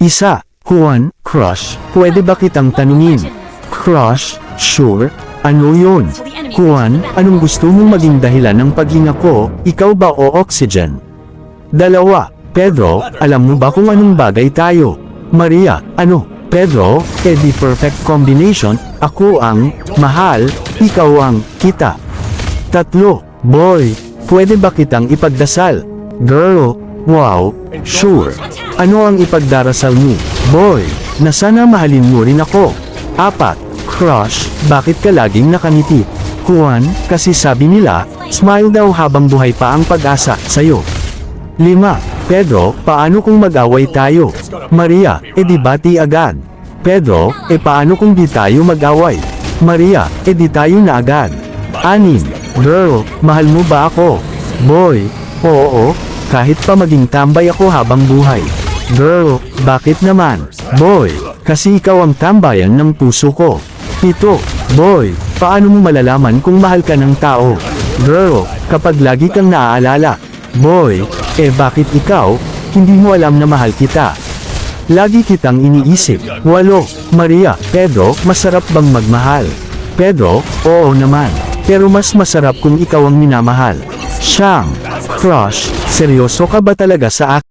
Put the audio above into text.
Isa, Juan, crush, pwede ba kitang tanungin? Crush, sure, ano yun? Juan, anong gusto mong maging dahilan ng paghinga ko, ikaw ba o oxygen? Dalawa, Pedro, alam mo ba kung anong bagay tayo? Maria, ano? Pedro, edi perfect combination, ako ang, mahal, ikaw ang, kita. Tatlo, boy, pwede ba kitang ipagdasal? Girl, wow, sure. Ano ang ipagdarasal mo? Boy, na sana mahalin mo rin ako. Apat, crush, bakit ka laging nakangiti? Juan, kasi sabi nila, smile daw habang buhay pa ang pag-asa, sa'yo. 5. Pedro, paano kung mag-away tayo? Maria, edi bati agad. Pedro, paano kung di tayo mag-away? Maria, edi tayo na agad. 6. Girl, mahal mo ba ako? Boy, oo, kahit pa maging tambay ako habang buhay. Girl, bakit naman? Boy, kasi ikaw ang tambayan ng puso ko. 7. Boy, paano mo malalaman kung mahal ka ng tao? Girl, kapag lagi kang naaalala. Boy, bakit ikaw, hindi mo alam na mahal kita? Lagi kitang iniisip. 8. Maria, Pedro, masarap bang magmahal? Pedro, oo naman. Pero mas masarap kung ikaw ang minamahal. Siyang, crush, seryoso ka ba talaga sa akin?